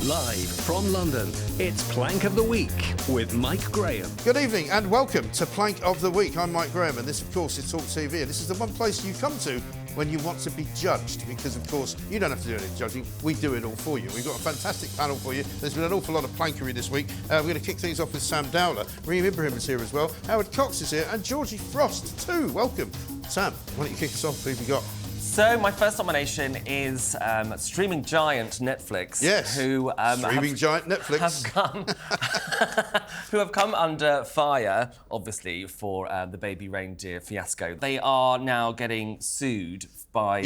Live from London, it's Plank of the Week with Mike Graham. Good evening and welcome to Plank of the Week. I'm Mike Graham and this, of course, is talkTV. And this is the one place you come to when you want to be judged because, of course, you don't have to do any judging. We do it all for you. We've got a fantastic panel for you. There's been an awful lot of plankery this week. We're going to kick things off with Sam Dowler. Reem Ibrahim is here as well. Howard Cox is here and Georgie Frost too. Welcome. Sam, why don't you kick us off? Who have you got? So my first nomination is streaming giant Netflix. Yes. Who giant Netflix who have come under fire, obviously, for the baby reindeer fiasco. They are now getting sued by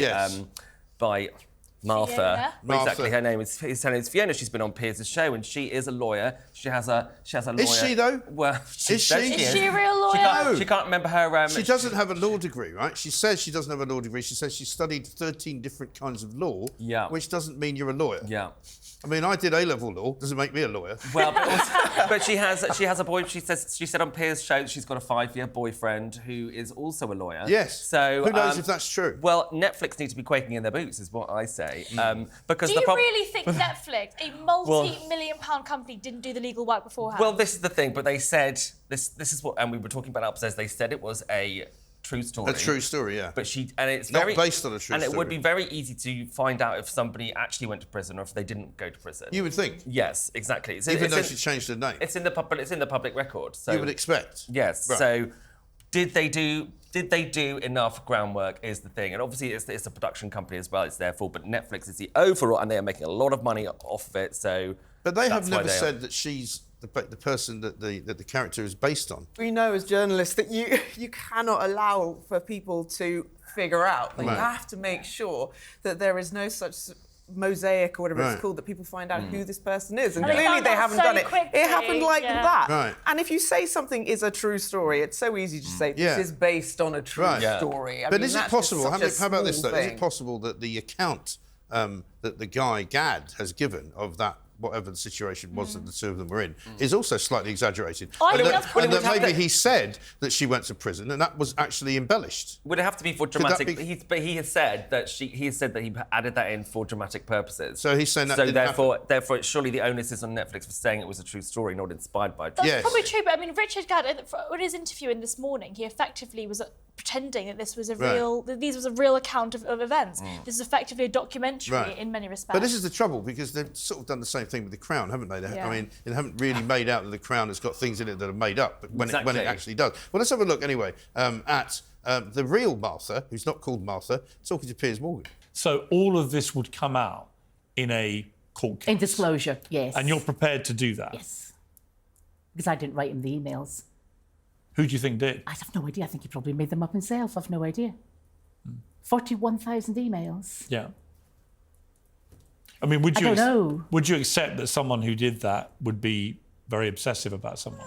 Martha. Exactly. Her name is Fiona. She's been on Piers' show, and she is a lawyer. She has a lawyer. Is she though? Well, is she? Is she a real lawyer? She can't remember her. She doesn't have a law degree, right? She says she doesn't have a law degree. She says she studied 13 different kinds of law. Yeah. Which doesn't mean you're a lawyer. Yeah. I mean, I did A-level law. Doesn't make me a lawyer. Well, but she has a boy. She said on Piers' show that she's got a 5-year boyfriend who is also a lawyer. Yes. So who knows if that's true? Well, Netflix need to be quaking in their boots, is what I say. Because do you really think Netflix, a multi-million-pound company, didn't do the legal work beforehand? Well, this is the thing. But they said this is what, and we were talking about upstairs. They said it was a true story. A true story, yeah. But it's not very based on a true story. And it would be very easy to find out if somebody actually went to prison or if they didn't go to prison. You would think. Yes, exactly. Even though she changed her name. It's in the public record. So you would expect. Yes. Right. So did they do enough groundwork is the thing. And obviously it's a production company as well, it's their fault, but Netflix is the overall, and they are making a lot of money off of it, so... But they have never said that she's the person that the character is based on. We know as journalists that you cannot allow for people to figure out. Like, you have to make sure that there is no such mosaic or whatever it's called, that people find out who this person is. And clearly they haven't done it. Quickly. It happened like that. Right. And if you say something is a true story, it's so easy to say this is based on a true story. But is it possible, how about this though, is it possible that the account that the guy, Gad, has given of that, whatever the situation was that the two of them were in, is also slightly exaggerated? And that maybe he said that she went to prison and that was actually embellished. Would it have to be for dramatic... But he has said that he added that in for dramatic purposes. So he's saying that therefore, surely the onus is on Netflix for saying it was a true story, not inspired by... That's probably true, but I mean, Richard Gad, in his interview in This Morning, he effectively was pretending that this was a real... That these was a real account of events. This is effectively a documentary in many respects. But this is the trouble, because they've sort of done the same thing with The Crown, haven't they? I mean, they haven't really made out that The Crown has got things in it that are made up, but when it actually does. Well, let's have a look anyway at the real Martha, who's not called Martha, talking to Piers Morgan. So all of this would come out in a court case? In disclosure, yes. And you're prepared to do that? Yes. Because I didn't write him the emails. Who do you think did? I have no idea. I think he probably made them up himself. I've no idea. 41,000 emails. Yeah. I mean, would you accept that someone who did that would be very obsessive about someone?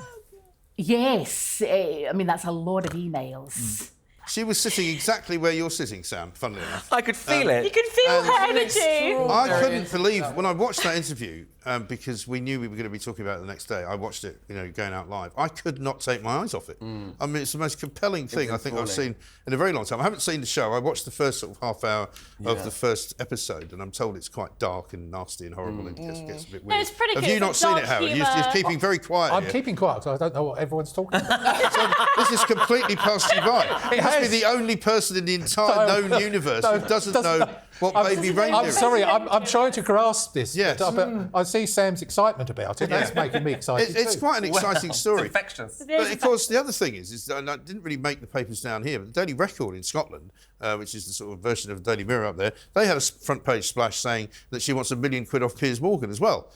Yes. I mean, that's a lot of emails. She was sitting exactly where you're sitting, Sam, funnily enough. I could feel it. You could feel her energy. I couldn't believe, when I watched that interview, because we knew we were going to be talking about it the next day, I watched it, going out live. I could not take my eyes off it. I mean, it's the most compelling thing I think I've seen in a very long time. I haven't seen the show. I watched the first sort of half hour of the first episode, and I'm told it's quite dark and nasty and horrible and gets a bit weird. No, it's pretty good. Have you not seen it, Howard? You're keeping very quiet. I'm keeping quiet because I don't know what everyone's talking about. So this is completely passed you by. You must be the only person in the entire known universe who doesn't know what baby reindeer is. I'm sorry, I'm trying to grasp this. Yes. But I see Sam's excitement about it. That's making me excited It's quite an exciting story. It's infectious. But of course, the other thing is and I didn't really make the papers down here, but the Daily Record in Scotland, which is the sort of version of the Daily Mirror up there, they had a front page splash saying that she wants £1 million off Piers Morgan as well,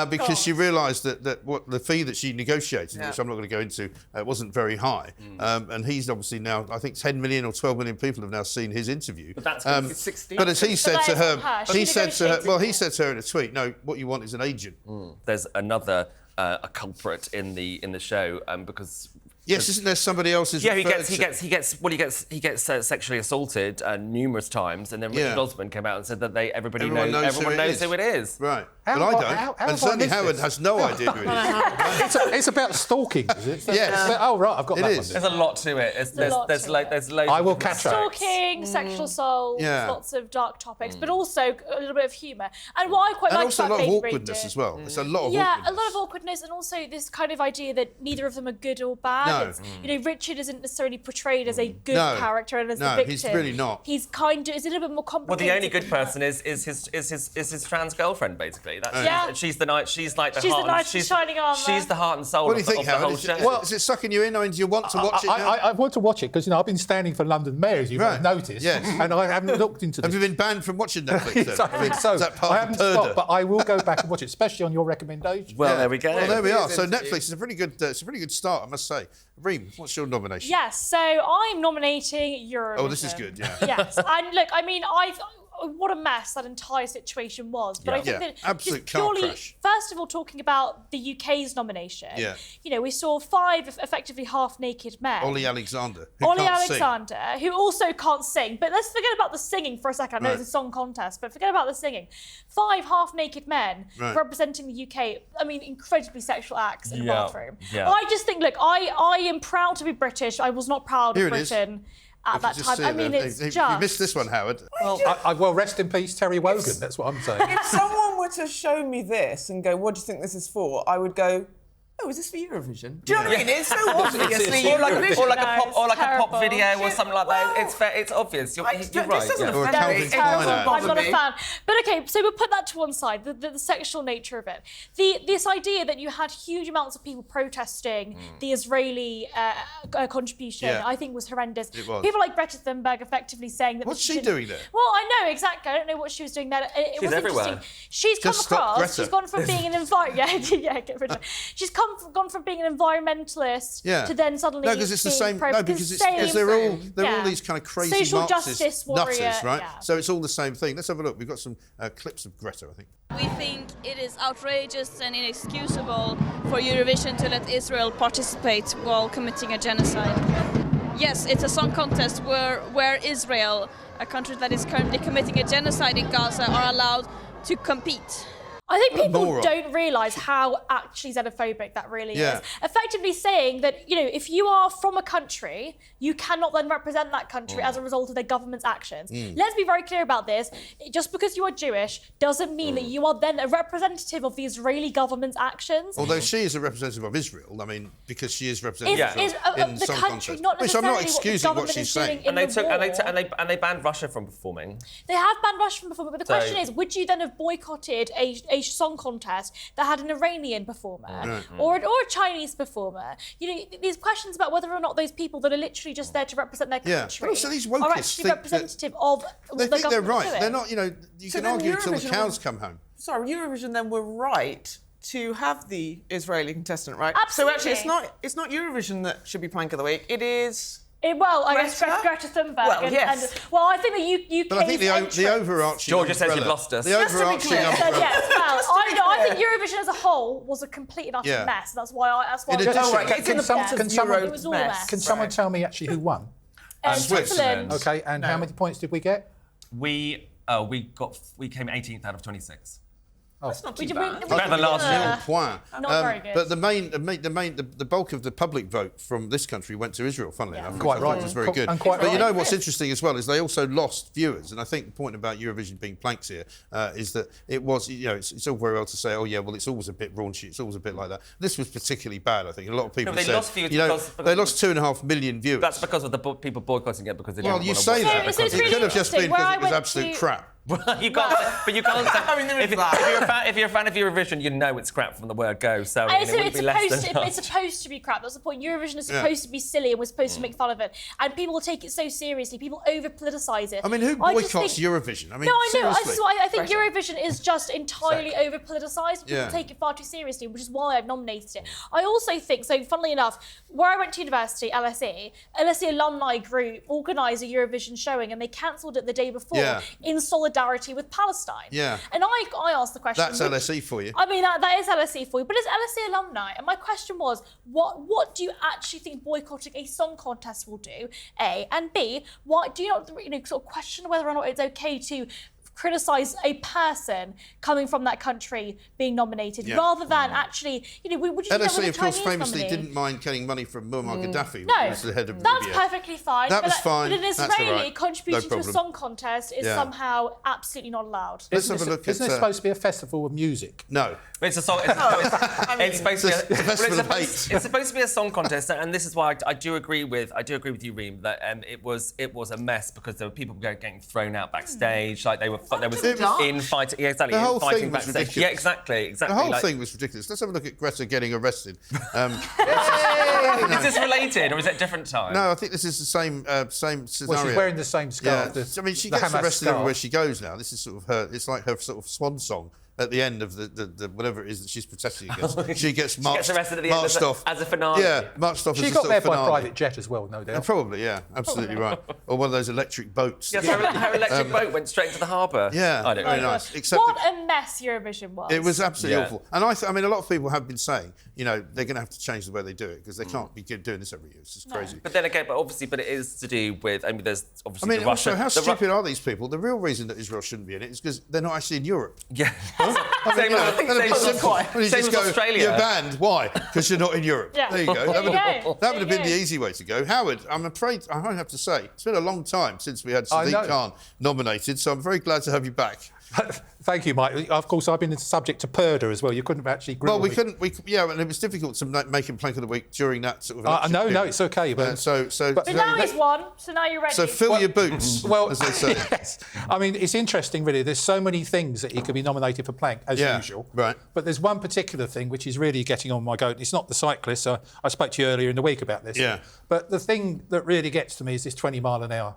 because she realised that what the fee that she negotiated, which I'm not going to go into, wasn't very high, and he's obviously now, I think 10 million or 12 million people have now seen his interview. But that's 16. But as he said to her, he said to her in a tweet, no, what you want is an agent. There's another a culprit in the show because Yes, isn't there somebody else's? Yeah, he gets sexually assaulted numerous times, and then Richard Osman came out and said that everyone knows who it is. Right. But I don't. And certainly Howard has no idea who it is. It's about stalking, is it? Yes. Oh, right, I've got that one. There's a lot to it. There's loads. I will catch up. Stalking, sexual assault, lots of dark topics, but also a little bit of humour. And what I quite like about a lot of Baby awkwardness Reader, as well. It's a lot of yeah, awkwardness. a lot of awkwardness, and also this kind of idea that neither of them are good or bad. No. Richard isn't necessarily portrayed as a good character and as the victim. He's really not. He's kind of, it's a little bit more complicated. Well, the only good person is his trans girlfriend, basically. She's the knight. She's like the heart. Knight in shining armour. She's the heart and soul What do you think, of the Howard? whole show. Well, is it sucking you in? I mean, do you want to watch it now? I want to watch it because I've been standing for London Mayor, as you might have noticed, and I haven't looked into this. Have you been banned from watching Netflix? Yes, I think so. Is that part I of haven't the stopped, but I will go back and watch it, especially on your recommendation. Well, there we go. Well, there we are. So Netflix is a pretty good. It's a pretty good start, I must say. Reem, what's your nomination? Yes, so I'm nominating Eurovision. Oh, this is good. Yeah. Yes, and look, I mean, what a mess that entire situation was. But I think that absolute just purely, car crash. first of all, talking about the UK's nomination, we saw 5 effectively half-naked men. Ollie Alexander, who also can't sing. But let's forget about the singing for a second. I know it's a song contest, but forget about the singing. 5 half-naked men representing the UK. I mean, incredibly sexual acts in a bathroom. Yeah. I just think, look, I am proud to be British. I was not proud of Britain. At that time, I mean, it's just... You missed this one, Howard. Well, rest in peace, Terry Wogan. That's what I'm saying. If someone were to show me this and go, "What do you think this is for?" I would go, "Oh, is this for Eurovision?" Do you know what I mean? It's so obviously or like a pop video or something like that. It's obvious. You're right. Or a Calvin Klein ad. I'm not a fan. But okay, so we'll put that to one side, the sexual nature of it. This idea that you had huge amounts of people protesting the Israeli contribution, I think was horrendous. It was. People like Greta Thunberg effectively saying that... What's she doing there? Well, I know, exactly. I don't know what she was doing there. She's everywhere. She's come Just stop across... Greta. She's gone from being an get rid of her. She's gone from being an environmentalist to then suddenly because it's the same. Because they're all these kind of crazy social Marxist justice warrior, nutters, right? Yeah. So it's all the same thing. Let's have a look. We've got some clips of Greta, I think. We think it is outrageous and inexcusable for Eurovision to let Israel participate while committing a genocide. Yes, it's a song contest where Israel, a country that is currently committing a genocide in Gaza, are allowed to compete. I think people don't realise how actually xenophobic that really is. Effectively saying that, if you are from a country, you cannot then represent that country as a result of their government's actions. Let's be very clear about this. Just because you are Jewish doesn't mean that you are then a representative of the Israeli government's actions. Although she is a representative of Israel, I mean, because she is representative in the some country, contest. not Which I'm necessarily not excusing what she's saying. And they banned Russia from performing. They have banned Russia from performing, but the question is, would you then have boycotted a song contest that had an Iranian performer or a Chinese performer? These questions about whether or not those people that are literally just there to represent their country are actually representative of the government. They're right. They're not, you So can then argue until the Eurovision cows come home. Sorry, Eurovision then were right to have the Israeli contestant, right? Absolutely. So actually, it's not Eurovision that should be Plank of the Week. It is... I guess Greta Thunberg. Well, yes. I think the UK. But I think the overarching Georgia umbrella, says you've lost us. The overarching umbrella. Yes, well, I think Eurovision as a whole was a complete and utter mess. That's why. In addition, Can someone tell me actually who won? Switzerland. Okay, and how many points did we get? We came 18th out of 26. That's not too bad. Better than last year. Not very good. But the bulk of the public vote from this country went to Israel, funnily enough. Quite right. It was very good. But you know what's interesting as well is they also lost viewers. And I think the point about Eurovision being planks here is that it was, it's all very well to say, oh yeah, well, it's always a bit raunchy. It's always a bit like that. This was particularly bad, I think. A lot of people said, lost viewers because they lost 2.5 million viewers. That's because of the people boycotting it because they didn't want to watch it. Well, you say that because it could have just been because it was absolute crap. You can't. But you can't. I mean, if you're a fan of Eurovision, you know it's crap from the word go. So it wouldn't be less than it's supposed to be crap. That's the point. Eurovision is supposed to be silly, and we're supposed to make fun of it. And people will take it so seriously. People over-politicise it. I mean, who boycotts Eurovision? I mean, I know. seriously. I think Eurovision is just entirely over-politicised. People take it far too seriously, which is why I've nominated it. I also think, so funnily enough, where I went to university, LSE alumni group organised a Eurovision showing, and they cancelled it the day before in solidarity solidarity with Palestine. Yeah. And I asked the question. That's LSE for you. I mean, that is LSE for you, but it's LSE alumni. And my question was, what do you actually think boycotting a song contest will do? A, and B, why do you not sort of question whether or not it's okay to criticise a person coming from that country being nominated, rather than actually, would you do that LSE, with of course, Chinese famously nominee? didn't mind getting money from Muammar Gaddafi, No, who was the head of that's Libya. perfectly fine. That was fine. But an That's all Israeli right. contributing No to a problem. song contest is somehow absolutely not allowed. Let's have a look Isn't at... it supposed to be a festival of music? No. It's a song. It's supposed to be. It's supposed to be a song contest, and this is why I do agree with you, Reem, that it was a mess because there were people getting thrown out backstage, like there was infighting. Yeah, exactly. The whole thing was backstage. ridiculous. Yeah, exactly. The whole thing was ridiculous. Let's have a look at Greta getting arrested. Is this related, or is it a different time? No, I think this is the same scenario. Well, she's wearing the same scarf. Yeah. I mean, she gets arrested everywhere she goes now. This is sort of her. It's like her sort of swan song. At the end of the whatever it is that she's protesting against, she gets arrested at the end as a finale. Yeah, marched off as a She got there by finale. private jet as well, no doubt. Probably, yeah, absolutely right. Or one of those electric boats. Yes, her electric boat went straight into the harbour. Yeah, I don't know. very nice. Except What a mess Eurovision was. it was absolutely awful. And I mean, a lot of people have been saying, they're going to have to change the way they do it because they can't be doing this every year. It's just crazy. But then again, but it is to do with. I mean, there's obviously. I mean, the Russia, also, how stupid are these people? The real reason that Israel shouldn't be in it is because they're not actually in Europe. Yeah. That'd be simple. You Same just as go, Australia. you're banned. Why? Because you're not in Europe. Yeah. There you go. That would have been go. the easy way to go. Howard, I'm afraid I have to say, it's been a long time since we had Sadiq Khan nominated, so I'm very glad to have you back. Thank you, Mike. Of course, I've been subject to purder as well. You couldn't have actually grilled Well, we me. couldn't. And it was difficult to make him Plank of the Week during that sort of. election No, period. it's okay. But But now he's won, so now you're ready. So fill your boots, as they say. Yes. I mean, it's interesting, really. There's so many things that he could be nominated for Plank, as usual. Right. But there's one particular thing which is really getting on my goat. It's not the cyclists. I spoke to you earlier in the week about this. Yeah. But the thing that really gets to me is this 20 mile an hour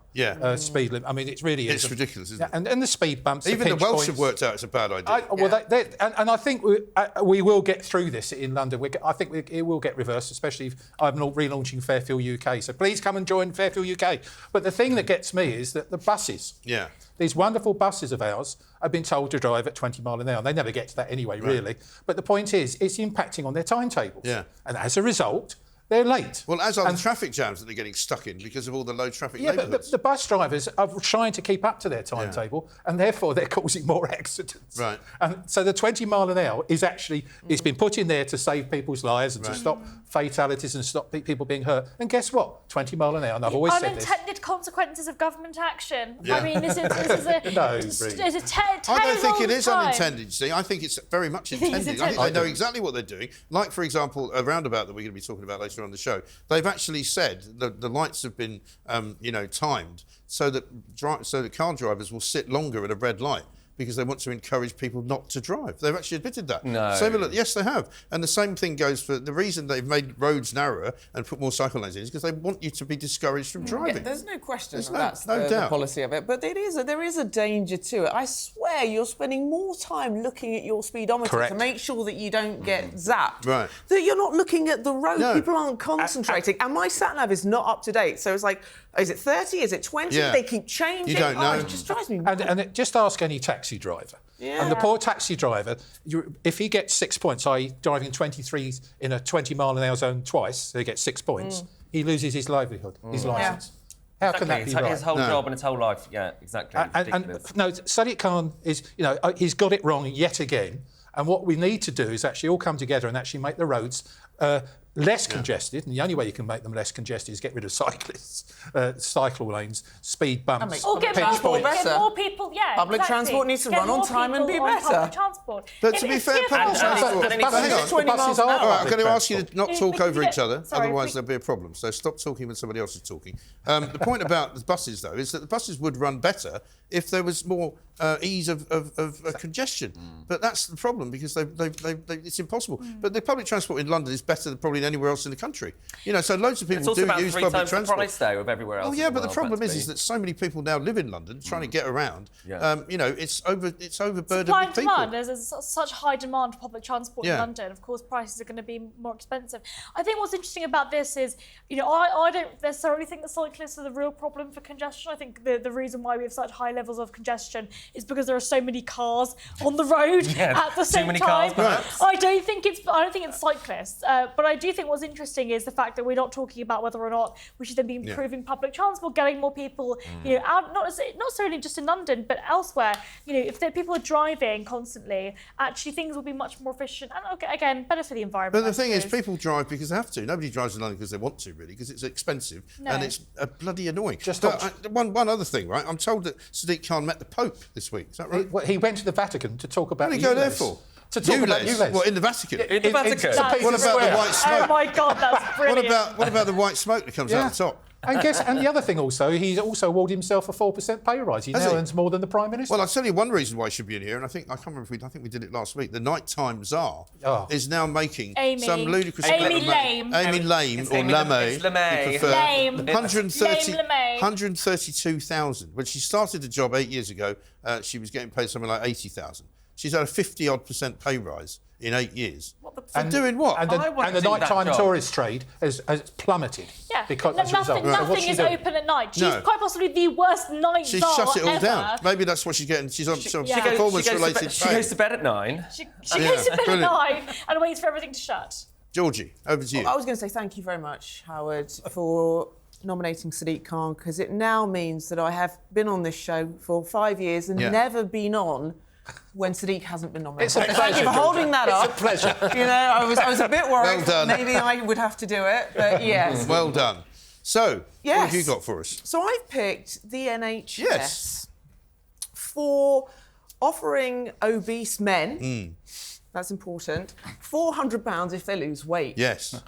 speed limit. I mean, it really is. It's ridiculous, isn't it? And the speed bumps. Even the pinch Welsh points. have worked out it's a bad idea. And I think we will get through this in London. I think it will get reversed, especially if I'm relaunching Fairfield UK. So please come and join Fairfield UK. But the thing that gets me is that the buses, these wonderful buses of ours, have been told to drive at 20 mile an hour. They never get to that anyway, really. But the point is, it's impacting on their timetables. Yeah. And as a result, they're late. Well, as are the traffic jams that they're getting stuck in because of all the low traffic Yeah, neighbourhoods. but the bus drivers are trying to keep up to their timetable, and therefore they're causing more accidents. Right. And so the 20 mile an hour is actually, it's been put in there to save people's lives and to stop fatalities and stop people being hurt. And guess what? 20 mile an hour, and I've always said this. Unintended consequences of government action. Yeah. I mean, this is a I don't think it is time. unintended, see. I think it's very much intended. I think they know exactly what they're doing. Like, for example, a roundabout that we're going to be talking about later on the show. They've actually said that the lights have been, timed so that car drivers will sit longer at a red light because they want to encourage people not to drive. They've actually admitted that. No. Yes, they have. And the same thing goes for the reason they've made roads narrower and put more cycle lanes in is because they want you to be discouraged from driving. Yeah, there's no question There's that's no the doubt. policy of it. But there is a danger to it. I swear you're spending more time looking at your speedometer to make sure that you don't get zapped. Right. That you're not looking at the road. No. People aren't concentrating. And my sat-nav is not up to date. So it's like, is it 30? Is it 20? Yeah. They keep changing. You don't know. It just drives me mad. And just ask any taxi driver. Yeah. And the poor taxi driver, if he gets 6 points, i.e. driving 23 in a 20 mile an hour zone twice, so he gets 6 points, he loses his livelihood, his licence. How can that be right? His whole job and his whole life, yeah, exactly. And no, Sadiq Khan is, he's got it wrong yet again. And what we need to do is actually all come together and actually make the roads less congested. And the only way you can make them less congested is get rid of cyclists, cycle lanes, speed bumps, Or get pinch more, points. get more people, Public transport needs to run on time and be better. Public transport. But to be fair, public transport... The buses All right, I'm going to ask you to not talk over each other, Sorry, otherwise there'll be a problem. So stop talking when somebody else is talking. The point about the buses, though, is that the buses would run better if there was more ease of congestion. But that's the problem because it's impossible. But the public transport in London is better than probably anywhere else in the country. You know, so loads of people It's also do about use 3 public times transport. the price, though, of everywhere else. Oh yeah, but the problem is that so many people now live in London trying to get around. Yeah. You know, it's overburdened Supply with and people. demand. There's such high demand for public transport in London. Of course, prices are going to be more expensive. I think what's interesting about this is, you know, I don't necessarily think that cyclists are the real problem for congestion. I think the reason why we have such high levels of congestion is because there are so many cars on the road at the same too many time. cars, perhaps. I don't think it's cyclists, but I do think what's interesting is the fact that we're not talking about whether or not we should then be improving public transport, getting more people, you know, out, not necessarily just in London, but elsewhere. You know, if people are driving constantly, actually things will be much more efficient and, okay, again, better for the environment. But the thing is, people drive because they have to. Nobody drives in London because they want to, really, because it's expensive and it's bloody annoying. One other thing, right? I'm told that Sadiq Khan met the Pope this week. Is that right? He went to the Vatican to talk about. What did he go there for? To talk about ULEZ. What, in the Vatican? In the Vatican. What about the white smoke? Oh my God, that's brilliant. What about the white smoke that comes out the top? And the other thing also, he's also awarded himself a 4% pay rise. He now earns more than the Prime Minister. Well, I'll tell you one reason why he should be in here, and I think we did it last week. The nighttime czar is now making some ludicrous Amy Lame. Amy Lame or Lame. Lame. Lame. 132,000. When she started the job 8 years ago, she was getting paid something like 80,000. She's had a 50-odd% pay rise in 8 years. For doing what? And the nighttime tourist trade has plummeted. Yeah, because as a result. nothing is open at night. She's quite possibly the worst night She's czar shut it all ever. down. Maybe that's what she's getting. She's on some performance-related pay. She goes to bed at 9. She goes to bed at 9 and waits for everything to shut. Georgie, over to you. I was going to say thank you very much, Howard, for nominating Sadiq Khan, because it now means that I have been on this show for 5 years and never been on when Sadiq hasn't been nominated. It's a pleasure, Thank you for holding that up. It's a pleasure. You know, I was a bit worried. Well done. Maybe I would have to do it, but yes. Well done. So, what have you got for us? So I've picked the NHS Yes. for offering obese men, that's important, £400 if they lose weight. Yes.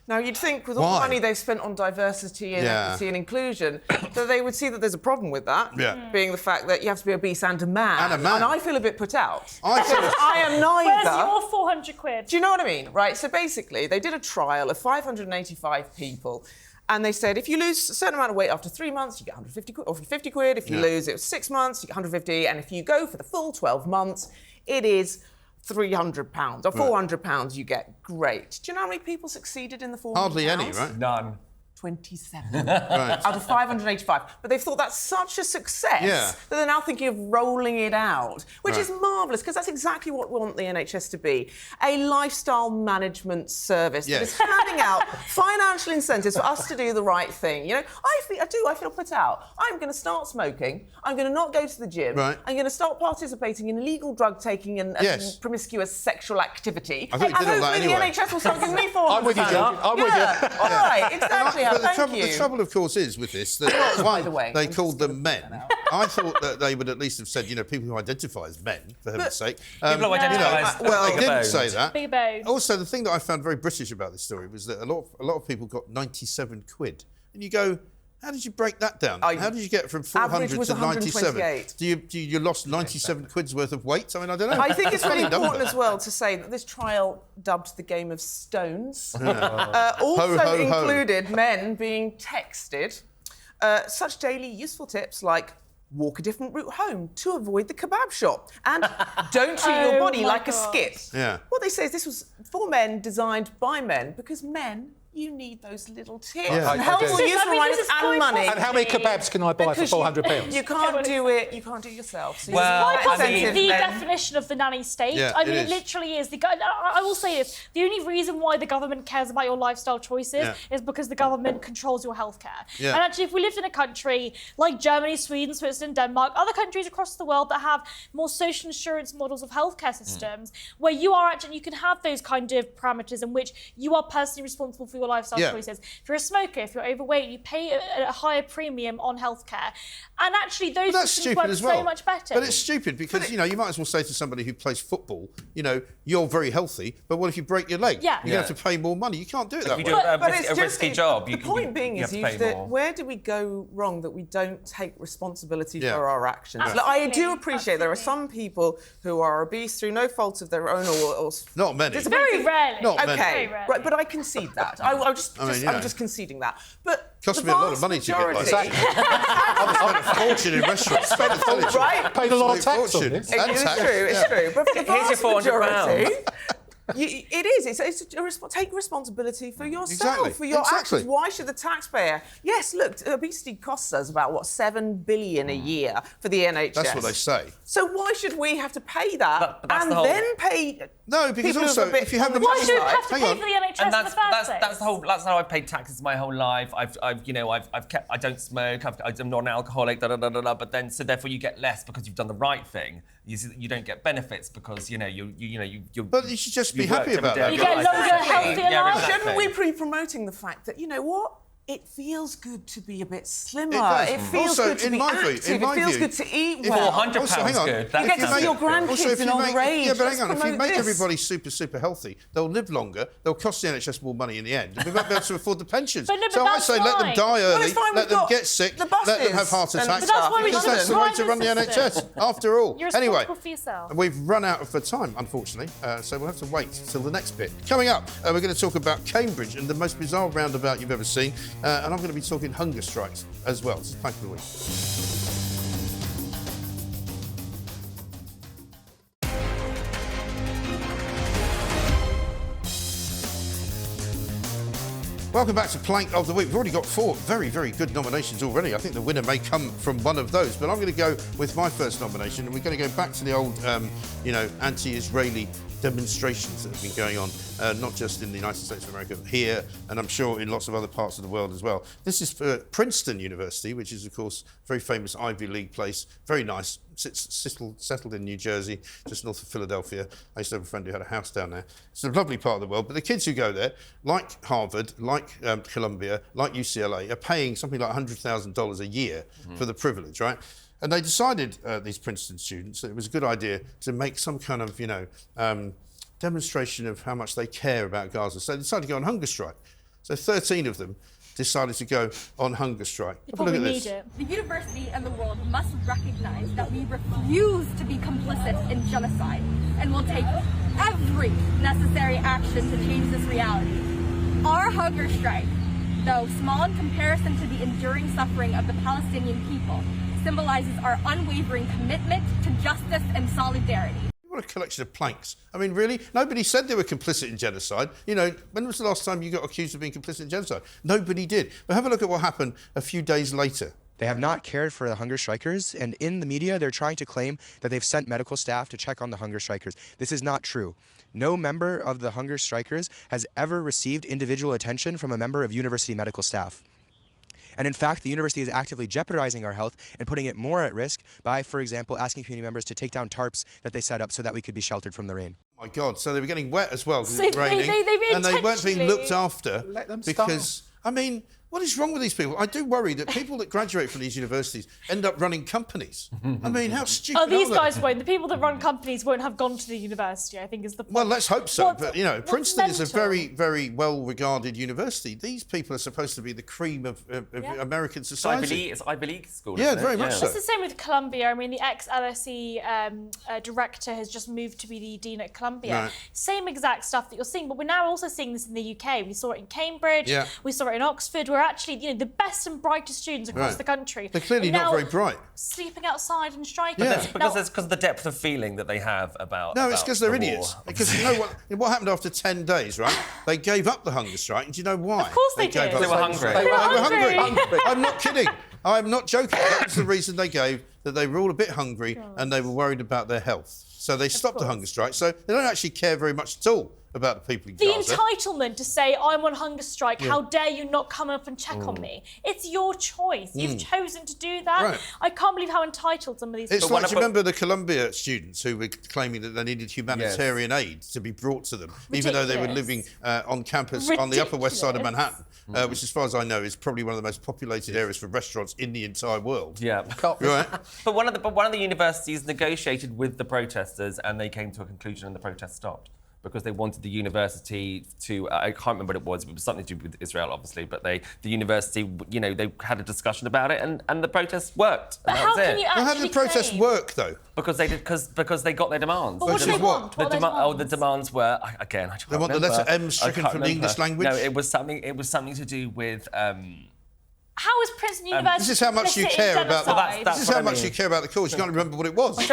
Now, you'd think with all the money they've spent on diversity and equity and inclusion, that they would see that there's a problem with that, being the fact that you have to be obese and a man. And I feel a bit put out. I am neither. Where's your 400 quid? Do you know what I mean? Right, so basically, they did a trial of 585 people, and they said, if you lose a certain amount of weight after 3 months, you get 150 quid, or 50 quid. If you lose it 6 months, you get 150, and if you go for the full 12 months, it is £300 or £400 you get. Great. Do you know how many people succeeded in the £400? Hardly any, right? None. 27 out of 585. But they thought that's such a success that they're now thinking of rolling it out, which is marvellous, because that's exactly what we want the NHS to be. A lifestyle management service that is handing out financial incentives for us to do the right thing. You know, I feel put out. I'm going to start smoking. I'm going to not go to the gym. Right. I'm going to start participating in illegal drug taking and promiscuous sexual activity. I think and hopefully the NHS will start giving me £400. I'm with you, Georgie. I'm with you. All right, exactly. But the trouble, of course, is with this that they called them men. I thought that they would at least have said, you know, people who identify as men, for heaven's sake. People who identify as they didn't say that. Big bone. Also, the thing that I found very British about this story was that a lot of people got 97 quid, and you go, how did you break that down? How did you get from 400 to 97? Do you lost 97 quid's worth of weight? I mean, I don't know. I think it's really important as well to say that this trial, dubbed the Game of Stones, also included men being texted such daily useful tips like walk a different route home to avoid the kebab shop and don't treat your body like a skit. Yeah. What they say is this was for men, designed by men, because men, you need those little tips and helpful useful reminders and money. And how many kebabs can I buy for £400? You can't do it. You can't do it yourself. So the definition of the nanny state. Yeah, I mean, it literally is. I will say this: the only reason why the government cares about your lifestyle choices is because the government controls your healthcare. Yeah. And actually, if we lived in a country like Germany, Sweden, Switzerland, Denmark, other countries across the world that have more social insurance models of healthcare systems, where you can have those kind of parameters in which you are personally responsible for your lifestyle choices. If you're a smoker, if you're overweight, you pay a higher premium on healthcare. And actually, those systems work so much better. But it's stupid because, you know, you might as well say to somebody who plays football, you know, you're very healthy, but what if you break your leg? Yeah. You're going to have to pay more money. You can't do it that way. You do a risky job. The point being is where do we go wrong that we don't take responsibility for our actions? Like, I do appreciate there are some people who are obese through no fault of their own or not many. It's very rarely. Not many. Okay, right, but I concede that. I'm just conceding that. But cost me a lot of money to get like that. I've spent a fortune in restaurants. Right? Paid a lot of tax on this. It's true. But for the Here's your vast majority, £400. it is. Take responsibility for yourself, for your actions. Why should the taxpayer? Yes, look, obesity costs us about $7 billion a year for the NHS. That's what they say. So why should we have to pay that and then pay? No, because also if you have the why should we have to pay for the NHS in the first place? That's how I've paid taxes my whole life. I've kept. I don't smoke. I'm not an alcoholic. But then so therefore you get less because you've done the right thing. You don't get benefits because you. But you should just be happy about that. You get longer, healthier lives. Shouldn't we be promoting the fact that, you know what? It feels good to be a bit slimmer. It feels good to be active. It feels good to eat well. £400 good. You get to see your grandkids in older age. Yeah, but hang on. If you make everybody super healthy, they'll live longer. They'll cost the NHS more money in the end. We won't be able to afford the pensions. So I say let them die early, let them get sick, let them have heart attacks. Because that's the way to run the NHS, after all. Anyway, we've run out of time, unfortunately, so we'll have to wait till the next bit. Coming up, we're going to talk about Cambridge and the most bizarre roundabout you've ever seen. And I'm going to be talking hunger strikes as well. This is Plank of the Week. Welcome back to Plank of the Week. We've already got 4 very good nominations already. I think the winner may come from one of those, but I'm going to go with my first nomination, and we're going to go back to the old, anti-Israeli demonstrations that have been going on, not just in the United States of America, here, and I'm sure in lots of other parts of the world as well. This is for Princeton University, which is, of course, a very famous Ivy League place. Very nice. Settled in New Jersey, just north of Philadelphia. I used to have a friend who had a house down there. It's a lovely part of the world, but the kids who go there, like Harvard, like Columbia, like UCLA, are paying something like $100,000 a year for the privilege, right? And they decided, these Princeton students, that it was a good idea to make some kind of, demonstration of how much they care about Gaza. So they decided to go on hunger strike. So 13 of them decided to go on hunger strike. Have a look at this. The university and the world must recognize that we refuse to be complicit in genocide and will take every necessary action to change this reality. Our hunger strike, though small in comparison to the enduring suffering of the Palestinian people, symbolizes our unwavering commitment to justice and solidarity. What a collection of planks. I mean, really? Nobody said they were complicit in genocide. You know, when was the last time you got accused of being complicit in genocide? Nobody did. But have a look at what happened a few days later. They have not cared for the hunger strikers, and in the media, they're trying to claim that they've sent medical staff to check on the hunger strikers. This is not true. No member of the hunger strikers has ever received individual attention from a member of university medical staff. And in fact, the university is actively jeopardizing our health and putting it more at risk by, for example, asking community members to take down tarps that they set up so that we could be sheltered from the rain. Oh my God, so they were getting wet as well because it was raining. And they weren't being looked after because, I mean, what is wrong with these people? I do worry that people that graduate from these universities end up running companies. I mean, how stupid are they? These guys won't. The people that run companies won't have gone to the university, I think is the point. Well, let's hope so. But, Princeton is a very well-regarded university. These people are supposed to be the cream of American society. It's Ivy League school, Yeah, isn't it? very much so. It's the same with Columbia. I mean, the ex-LSE director has just moved to be the dean at Columbia. Right. Same exact stuff that you're seeing, but we're now also seeing this in the UK. We saw it in Cambridge. Yeah. We saw it in Oxford. We're actually, the best and brightest students across the country. They're clearly not very bright. Sleeping outside and striking. Yeah. Because of the depth of feeling that they have about. No, it's because they're idiots. Because you know what happened after 10 days, right? They gave up the hunger strike. And do you know why? Of course they did. They were hungry. They were hungry. I'm not kidding. I'm not joking. That was the reason they gave, that they were all a bit hungry and they were worried about their health. So they stopped the hunger strike. So they don't actually care very much at all about the people in the Gaza. entitlement to say, I'm on hunger strike, how dare you not come up and check on me? It's your choice. You've chosen to do that. Right. I can't believe how entitled some of these It's people like, do you remember the Columbia students who were claiming that they needed humanitarian aid to be brought to them, even though they were living on campus on the Upper West Side of Manhattan, which, as far as I know, is probably one of the most populated areas for restaurants in the entire world. Yeah. Right? But one of the universities negotiated with the protesters, and they came to a conclusion, and the protest stopped. Because they wanted the university to, I can't remember what it was something to do with Israel, obviously, but the university, you know, they had a discussion about it, and the protest worked. And But how that was can it. you actually How did the protest work, though? Because they did, because they got their demands. But what do they want? What are The demands were, again, I can't They want the remember. letter M stricken I can't from the remember. English language? No, it was something to do with. How is Princeton University This is how much you complicit in care about the. genocide? This is how much you care about the cause. You can't remember what it was.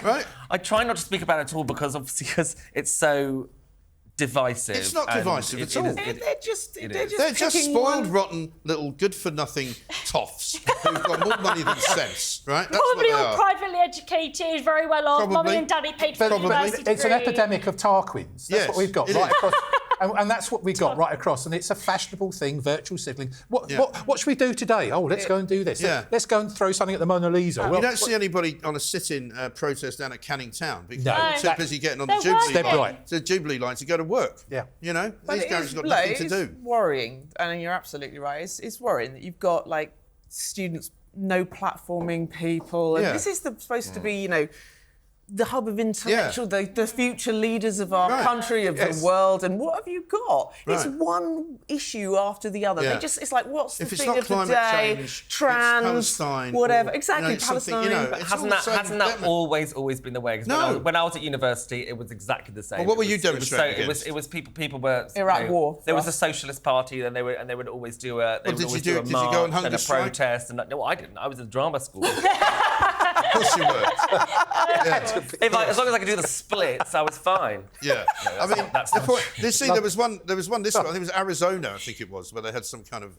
Right? I try not to speak about it at all because obviously it's so divisive. It's not and divisive at all. They're just They're just picking spoiled, one- rotten, little good-for-nothing toffs who've got more money than sense, right? That's what Probably they all are. privately educated, very well off. Probably. Mummy and daddy paid for the university It's an degree. epidemic of Tarquins. That's Yes, what we've got it right is. across. And that's what we got right across. And it's a fashionable thing, virtual sibling. What should we do today? Oh, let's go and do this. Yeah. Let's go and throw something at the Mona Lisa. You don't see anybody on a sit-in protest down at Canning Town because No. they're too busy getting on the They're Jubilee working. line, the Jubilee line to go to work. Yeah. You know, But these it guys is, have got nothing to it's do. worrying, and you're absolutely right. It's worrying that you've got like students no platforming people, and Yeah. this is supposed to be, you know, the hub of intellectual, the future leaders of our country, of the world, and what have you got? It's one issue after the other. Yeah. It's like, what's the If it's thing not of the climate day? change, it's Trans, Palestine, whatever. or, Exactly, it's something, Palestine. but it's Hasn't all that, the same hasn't that development. always been the way? 'Cause No. When I was at university, it was exactly the same. Well, what were It you was- demonstrating it was, against? it was people were Iraq war There for was a us. socialist party, and they would always do a did you always do- do a did you go march on hunger and a strike? protest. And no, I didn't. I was in drama school. Of course you were. As long as I could do the splits, I was fine. Yeah, I mean, that's the not point. There was one this one. I think it was Arizona. I think it was where they had some kind of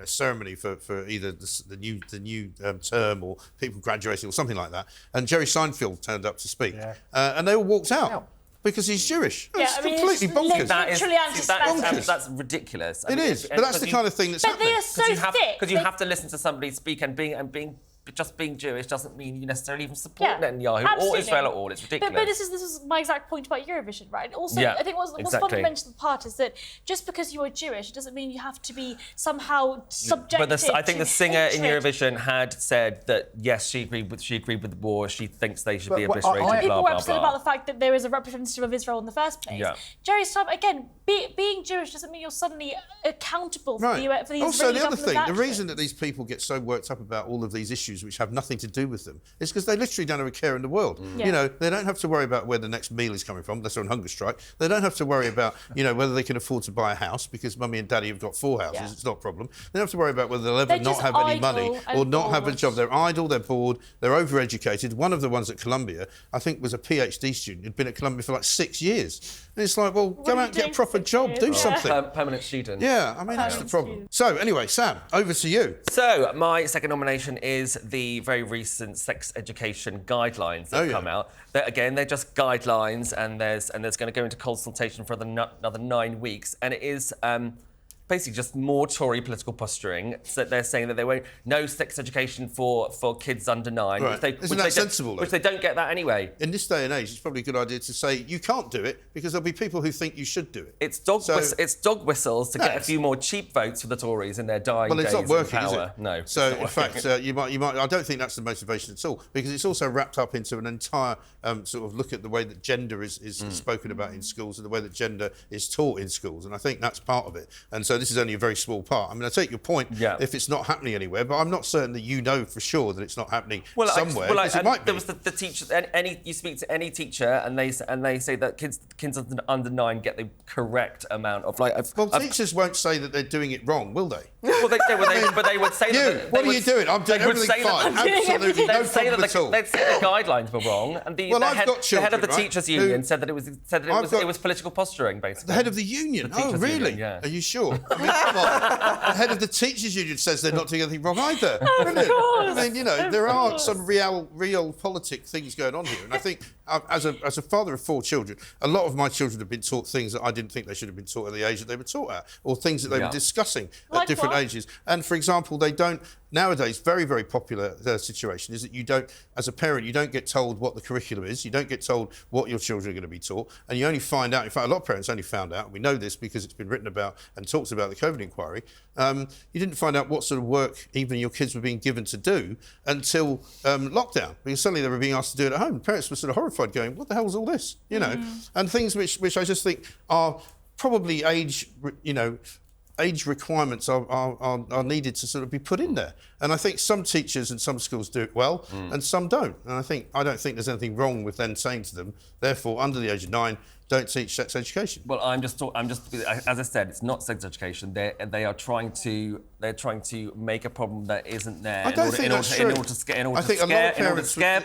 ceremony for either the new term or people graduating or something like that. And Jerry Seinfeld turned up to speak, and they all walked out because he's Jewish. It's completely bonkers. Literally anti-Semitic. That's ridiculous. I It mean, is, but that's the kind of thing that's But they happening. are so thick. Because you have to listen to somebody speak and being just being Jewish doesn't mean you necessarily even support Netanyahu or absolutely. Israel at all. It's ridiculous. But this is my exact point about Eurovision, right? And also, Yeah, I think what's exactly. fundamental part is that just because you are Jewish, it doesn't mean you have to be somehow subjected. But I think to the singer in hatred. Eurovision had said that yes, she agreed with the war. She thinks they should be But obliterated. I- blah People were blah upset blah. about the fact that there is a representative of Israel in the first place. Yeah. Jerry Seinfeld, again, being Jewish doesn't mean you're suddenly accountable for the Right. for the Also, Israeli the other government's thing, the actions. reason that these people get so worked up about all of these issues which have nothing to do with them is because they literally don't have a care in the world. Yeah. You know, they don't have to worry about where the next meal is coming from, unless they're on hunger strike. They don't have to worry about, whether they can afford to buy a house because mummy and daddy have got 4 houses. Yeah. It's not a problem. They don't have to worry about whether they'll ever They're not just have any money idle and or not have a bored. job. They're idle, they're bored, they're overeducated. One of the ones at Columbia, I think, was a PhD student who'd been at Columbia for like 6 years. And it's like, well, go are out you and get a doing proper for 6 job, years? do Yeah. something. Permanent student. Yeah, I mean, that's the problem. So, anyway, Sam, over to you. So, my second nomination is the very recent sex education guidelines that have come out. They're just guidelines, and there's going to go into consultation for another 9 weeks, and it is basically just more Tory political posturing. So they're saying that they won't no sex education for kids under 9. Right. Isn't that sensible, though? Which they don't get that anyway. In this day and age, it's probably a good idea to say you can't do it because there'll be people who think you should do it. It's dog whistles to get a few more cheap votes for the Tories in their dying Well, it's days not working, in is power. it? No. So, it's not in fact, you might. I don't think that's the motivation at all, because it's also wrapped up into an entire sort of look at the way that gender is spoken about in schools and the way that gender is taught in schools, and I think that's part of it. And so, this is only a very small part. I mean, I take your point if it's not happening anywhere, but I'm not certain that you know for sure that it's not happening somewhere. It might be. There was the teachers. You speak to any teacher, and they say that kids under 9 get the correct amount of teachers won't say that they're doing it wrong, will they? Well, but they would say that. What are you doing? I'm doing everything fine. Absolutely no problem at all. They'd say the guidelines were wrong, and the head of the teachers' union said that it was political posturing, basically. The head of the union? Oh, really? Yeah. Are you sure? I mean, come on. The head of the teachers' union says they're not doing anything wrong either. Brilliant. I mean, you know, there are some real politic things going on here. And I think, as a father of 4 children, a lot of my children have been taught things that I didn't think they should have been taught at the age that they were taught at, or things that they were discussing at different ages. And, for example, they don't... Nowadays, very, very popular situation is that you don't, as a parent, you don't get told what the curriculum is, you don't get told what your children are going to be taught, and you only find out, in fact, a lot of parents only found out, we know this because it's been written about and talked about the COVID inquiry, you didn't find out what sort of work even your kids were being given to do until lockdown, because suddenly they were being asked to do it at home. Parents were sort of horrified going, what the hell is all this? You know, and things which I just think are probably age requirements are needed to sort of be put in there. And I think some teachers and some schools do it well and some don't. And I don't think there's anything wrong with then saying to them, therefore, under the age of 9, don't teach sex education. Well, I'm just as I said, it's not sex education. They're trying to make a problem that isn't there. I don't think that's true. In order to scare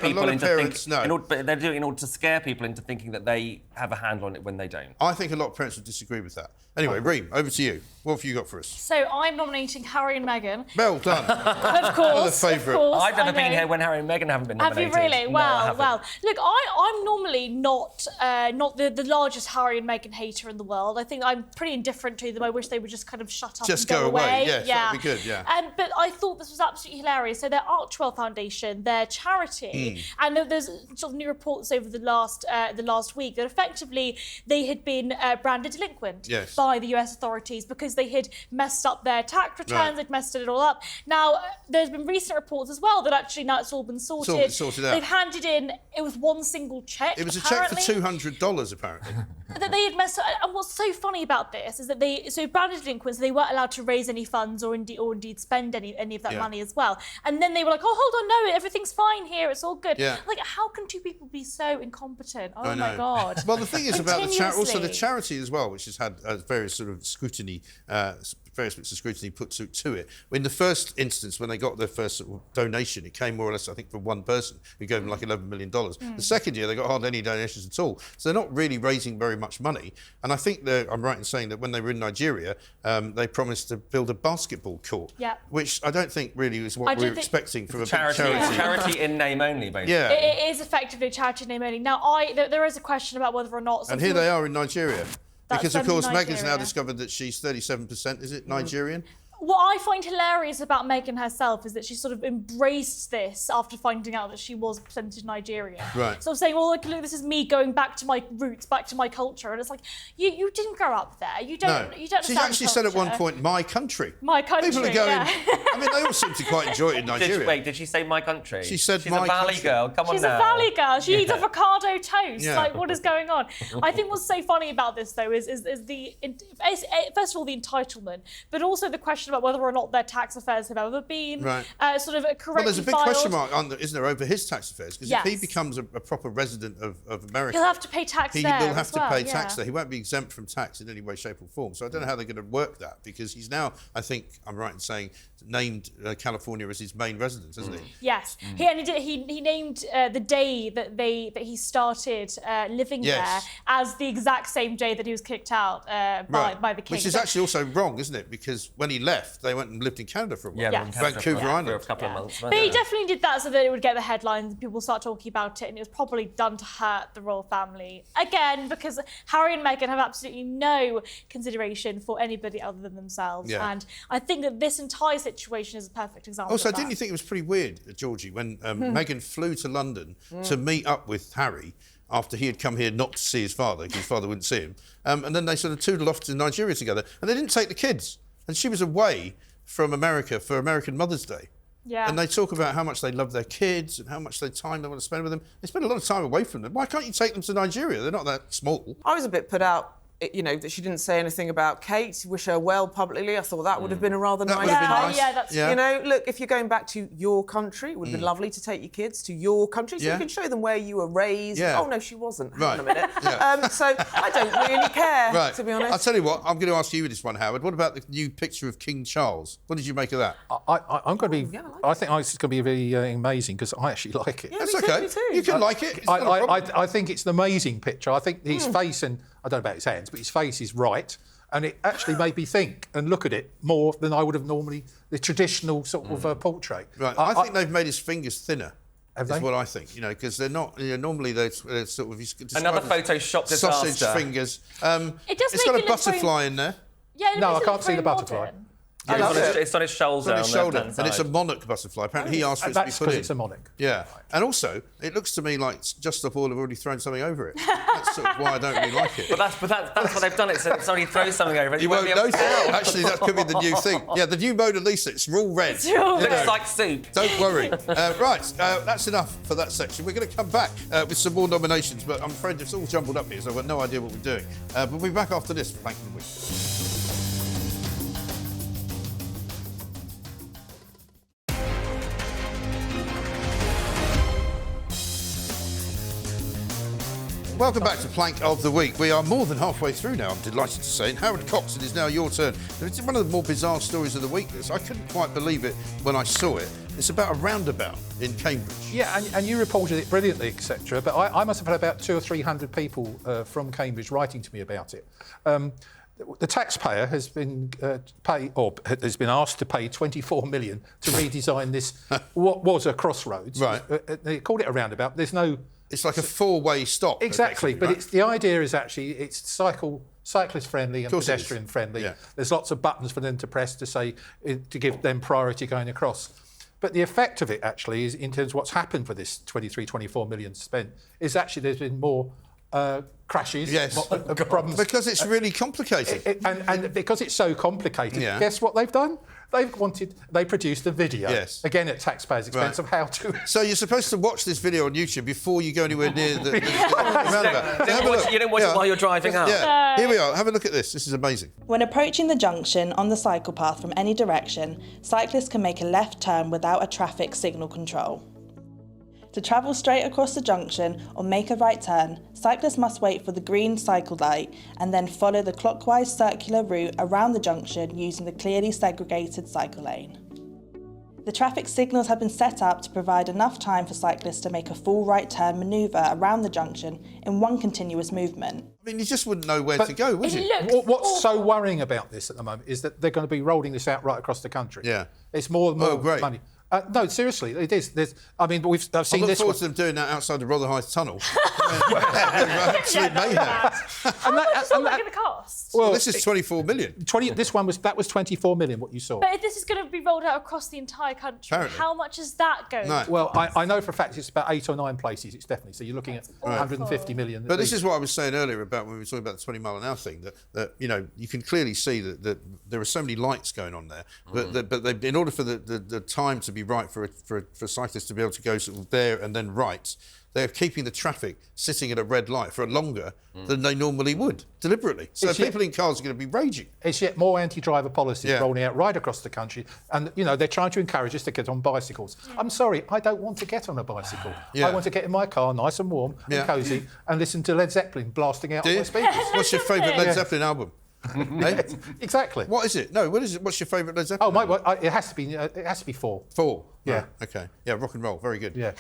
people into thinking that they have a handle on it when they don't. I think a lot of parents would disagree with that. Anyway, Reem, over to you. What have you got for us? So I'm nominating Harry and Meghan. Well done. Of course. Another favourite. I've never been here when Harry and Meghan haven't been nominated. Have you really? No, Well. Look, I'm normally not the largest Harry and Meghan hater in the world. I think I'm pretty indifferent to them. I wish they would just kind of shut up and go away. Yes, that'd be good, yeah. But I thought this was absolutely hilarious. So their Archwell Foundation, their charity, and there's sort of new reports over the last week that effectively they had been branded delinquent by the US authorities because they had messed up their tax returns, they'd messed it all up. Now, there's been recent reports as well that actually now it's all been sorted. It's all sorted out. They've handed in, it was one single cheque. It was a cheque for $200, apparently. That they had messed up. And what's so funny about this is that branded delinquents, they weren't allowed to raise any funds or indeed spend any of that money as well. And then they were like, oh, hold on, no, everything's fine here, it's all good. Yeah. Like, how can 2 people be so incompetent? Oh my God. Well, the thing is about the charity as well, which has had various sort of scrutiny, various bits of scrutiny put to it. In the first instance, when they got their first sort of donation, it came more or less, I think, from one person who gave them like $11 million. The second year, they got hardly any donations at all. So they're not really raising very much money. And I think I'm right in saying that when they were in Nigeria, they promised to build a basketball court, which I don't think really is what we were expecting from a charity. Charity in name only, basically. Yeah. It is effectively charity in name only. Now, there is a question about whether or not... And here they are in Nigeria. Because, of course, Meghan's now discovered that she's 37%, is it, Nigerian? What I find hilarious about Meghan herself is that she sort of embraced this after finding out that she was percentage Nigerian. Right. So saying, well, look, this is me going back to my roots, back to my culture. And it's like, you didn't grow up there. You don't understand She actually said at one point, my country. My country, People are going... I mean, they all seem to quite enjoy it in Nigeria. Did she say my country? She said she's my a valley country. girl. Come on She's now. a valley girl. She eats avocado toast. Yeah. Like, what is going on? I think what's so funny about this, though, is first of all, the entitlement, but also the question about whether or not their tax affairs have ever been sort of correctly Well, there's a big filed. question mark, isn't there, over his tax affairs? Because if he becomes a proper resident of America... He'll have to pay tax there. He will have to pay tax there. He won't be exempt from tax in any way, shape or form. So I don't know how they're going to work that, because he's now, I think, I'm right in saying, named California as his main residence, hasn't he? Yes. He named the day that he started living there as the exact same day that he was kicked out by the king. Which is actually also wrong, isn't it? Because when he left, they went and lived in Canada for a while. Vancouver Island. For a couple of months. But he definitely did that so that it would get the headlines and people start talking about it, and it was probably done to hurt the royal family. Again, because Harry and Meghan have absolutely no consideration for anybody other than themselves. Yeah. And I think that this entire situation is a perfect example of that. Didn't you think it was pretty weird, Georgie, when Meghan flew to London to meet up with Harry after he had come here not to see his father, because his father wouldn't see him, and then they sort of tootled off to Nigeria together, and they didn't take the kids. And she was away from America for American Mother's Day. Yeah. And they talk about how much they love their kids and how much time they want to spend with them. They spend a lot of time away from them. Why can't you take them to Nigeria? They're not that small. I was a bit put out, that she didn't say anything about Kate, wish her well publicly. I thought that would have been a rather nice touch. Yeah, that's look, if you're going back to your country, it would have been lovely to take your kids to your country so you can show them where you were raised. Yeah. Oh, no, she wasn't. Hang on a minute. So I don't really care, to be honest. I'll tell you what, I'm going to ask you this one, Howard. What about the new picture of King Charles? What did you make of that? I'm going to be... I think it's going to be very amazing, because I actually like it. Yeah, That's me okay. Me too. You can like it. It's not a problem. I think it's an amazing picture. I think his face, and I don't know about his hands, but his face is right. And it actually made me think and look at it more than I would have normally, the traditional sort of portrait. Right. I think they've made his fingers thinner. Have That's they? what I think, because they're not. Normally they're sort of another Photoshop sausage disaster. fingers. It does it's make got it a look very- butterfly in there. Yeah, it No, makes I it can't look see the very butterfly. modern. Yeah, it's on his shoulder. It's on his shoulder, the and it's a side. monarch butterfly. Apparently, he asked for it to be That's put because in. it's a monarch. Yeah, and also it looks to me like Just Stop Oil have already thrown something over it. That's sort of why I don't really like it. But that's what they've done. It's somebody throws something over it. You won't notice. Actually, that could be the new thing. Yeah, the new Mona Lisa. It's all red. It's all red. Looks like soup. Don't worry. Right, that's enough for that section. We're going to come back with some more nominations, but I'm afraid it's all jumbled up here, so I've got no idea what we're doing. But we'll be back after this for Plank of the Week. Welcome back to Plank of the Week. We are more than halfway through now, I'm delighted to say. And Howard Cox, it is now your turn. It's one of the more bizarre stories of the week. I couldn't quite believe it when I saw it. It's about a roundabout in Cambridge. Yeah, and you reported it brilliantly, etc. But I must have had about 200 or 300 people from Cambridge writing to me about it. The taxpayer has been has been asked to pay 24 million to redesign this what was a crossroads. Right. They called it a roundabout. There's no. It's like a four-way stop. Exactly, but right? the idea is actually it's cyclist friendly and pedestrian friendly. Yeah. There's lots of buttons for them to press to say to give them priority going across. But the effect of it actually is, in terms of what's happened for this 24 million spent, is actually there's been more crashes, problems. Because it's really complicated. And because it's so complicated, Yeah. guess what they've done? They produced a video, Yes. again at taxpayers' expense, Right. of how to... So you're supposed to watch this video on YouTube before you go anywhere near the roundabout. You don't watch it while you're driving out. Yeah, here we are. Have a look at this. This is amazing. When approaching the junction on the cycle path from any direction, cyclists can make a left turn without a traffic signal control. To travel straight across the junction or make a right turn, cyclists must wait for the green cycle light and then follow the clockwise circular route around the junction using the clearly segregated cycle lane. The traffic signals have been set up to provide enough time for cyclists to make a full right turn manoeuvre around the junction in one continuous movement. I mean, you just wouldn't know where to go, would you? What's so worrying about this at the moment is that they're going to be rolling this out right across the country. Yeah. It's more great. money. No, seriously, it is. I've seen I look this forward one. to them doing that outside the Rotherhithe Tunnel. Absolute mayhem. How much is all that going to cost? Well, this is 24 million. That was 24 million. What you saw. But if this is going to be rolled out across the entire country, Apparently. how much is that going to Well, I know for a fact it's about 8 or 9 places. It's definitely. So you're looking at 150 million. But this is what I was saying earlier about when we were talking about the 20 mile an hour thing, that you can clearly see that there are so many lights going on there, but in order for the time to be right for cyclists to be able to go sort of there and then right, they're keeping the traffic sitting at a red light for longer than they normally would, deliberately. So people in cars are going to be raging. It's yet more anti-driver policies rolling out right across the country. And, they're trying to encourage us to get on bicycles. I'm sorry, I don't want to get on a bicycle. I want to get in my car, nice and warm and cosy, and listen to Led Zeppelin blasting out on my speakers. What's your favourite Led Zeppelin album? Yes, exactly. What is it? No, what is it? What's your favourite Led Zeppelin? It has to be 4. 4. Yeah. Right. Okay. Yeah. Rock and roll. Very good. Yeah.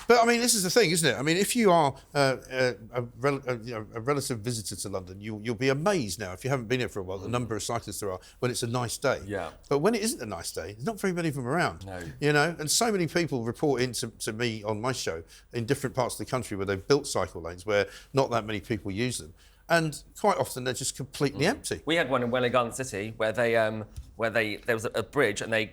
But I mean, this is the thing, isn't it? I mean, if you are a relative visitor to London, you'll be amazed now if you haven't been here for a while the number of cyclists there are when it's a nice day. Yeah. But when it isn't a nice day, there's not very many of them around. No. And so many people report in to me on my show in different parts of the country where they've built cycle lanes where not that many people use them. And quite often they're just completely empty. We had one in Wellingham City where there was a bridge and there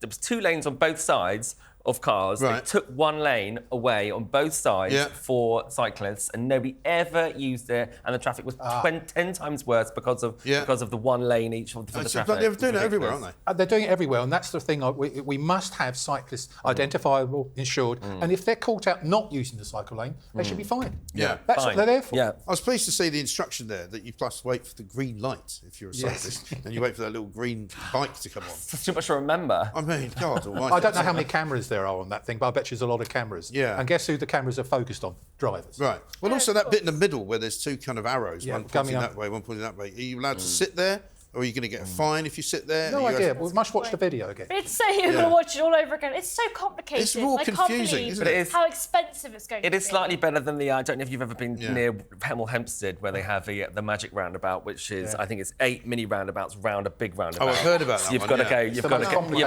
was 2 lanes on both sides of cars. Right. They took 1 lane away on both sides for cyclists, and nobody ever used it. And the traffic was 10 times worse because of the 1 lane each for the traffic. But they're doing it everywhere, aren't they? They're doing it everywhere, and that's the thing. We must have cyclists identifiable, insured, and if they're caught out not using the cycle lane, they should be fined. Yeah. That's what they're there for. Yeah. I was pleased to see the instruction there that you plus wait for the green light if you're a cyclist, and you wait for that little green bike to come on. That's too much to remember. I mean, God almighty. I don't know how many cameras there are on that thing, but I bet there's a lot of cameras. Yeah. And guess who the cameras are focused on? Drivers. Right. Well, also that bit in the middle where there's 2 kind of arrows, one pointing coming that up. way, one pointing that way. Are you allowed to sit there Or are you going to get a fine if you sit there? No idea. We must watch the video again. It's so you're going to watch it all over again. It's so complicated. It's more confusing, isn't it? How expensive it's going to be. It is slightly better than the. I don't know if you've ever been near Hemel Hempstead, where they have the magic roundabout, which is I think it's 8 mini roundabouts round a big roundabout. Oh, I've heard about that. So you've got to go. You've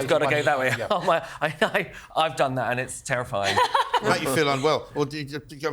got to go that way. Yeah. Oh my! I've done that, and it's terrifying. Make you feel unwell. Or I'll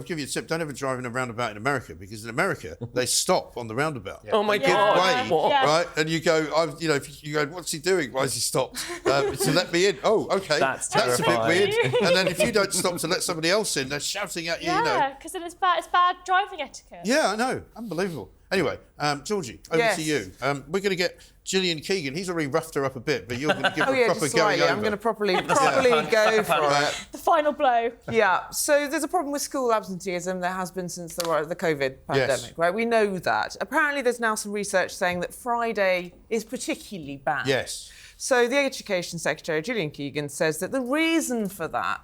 give you a tip: don't ever drive in a roundabout in America, because in America they stop on the roundabout. Oh my Give God! way, right? And you go, if you go, what's he doing? Why has he stopped? To let me in. Oh, okay. That's a bit terrifying. weird. And then if you don't stop to let somebody else in, they're shouting at you. Yeah, because then it's bad driving etiquette. Yeah, I know. Unbelievable. Anyway, Georgie, over to you. We're going to get Gillian Keegan. He's already roughed her up a bit, but you're going to give her a proper going over. I'm going to properly go for it. The final blow. Yeah. So there's a problem with school absenteeism. There has been since the COVID pandemic, right? We know that. Apparently, there's now some research saying that Friday is particularly bad. Yes. So the Education Secretary, Gillian Keegan, says that the reason for that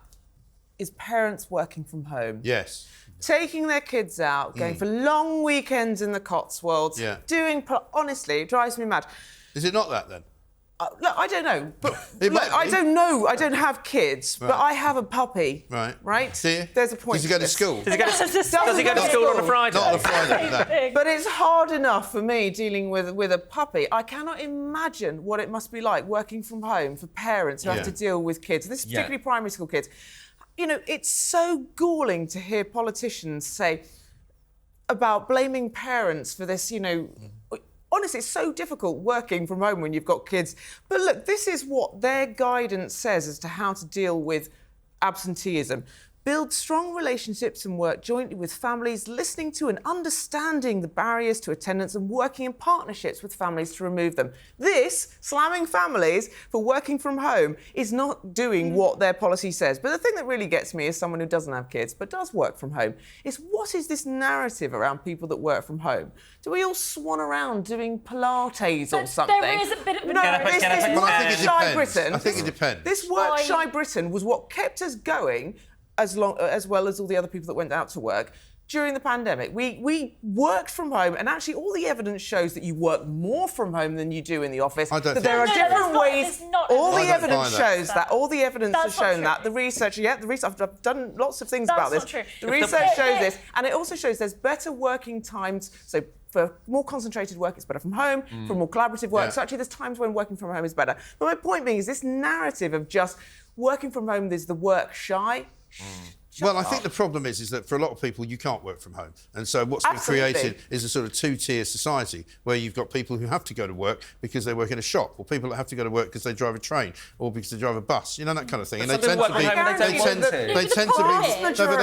is parents working from home. Yes. Taking their kids out, going for long weekends in the Cotswolds, honestly, it drives me mad. Is it not that then? Look, I don't know. But look, I don't know. I don't have kids, but I have a puppy. Right? See you? There's a point. Does he go to school? Does he go to school on a Friday? Not on a Friday, no. But it's hard enough for me dealing with a puppy. I cannot imagine what it must be like working from home for parents who have to deal with kids. This is particularly primary school kids. You know, it's so galling to hear politicians say about blaming parents for this, honestly, it's so difficult working from home when you've got kids. But look, this is what their guidance says as to how to deal with absenteeism. Build strong relationships and work jointly with families, listening to and understanding the barriers to attendance and working in partnerships with families to remove them. This, slamming families for working from home, is not doing what their policy says. But the thing that really gets me as someone who doesn't have kids but does work from home is what is this narrative around people that work from home? Do we all swan around doing Pilates or something? There is a bit of this work shy Britain. I think it depends. This work shy Britain was what kept us going as well as all the other people that went out to work during the pandemic. We worked from home, and actually all the evidence shows that you work more from home than you do in the office. I don't think there are different ways. All the evidence shows that. All the evidence has shown that. The research, I've done lots of things about this. That's not true. The research shows this, and it also shows there's better working times. So for more concentrated work, it's better from home. For more collaborative work, so actually there's times when working from home is better. But my point being is this narrative of just working from home is the work shy. Well, I think the problem is that for a lot of people, you can't work from home. And so what's been created is a sort of two-tier society where you've got people who have to go to work because they work in a shop, or people that have to go to work because they drive a train or because they drive a bus, that kind of thing. And they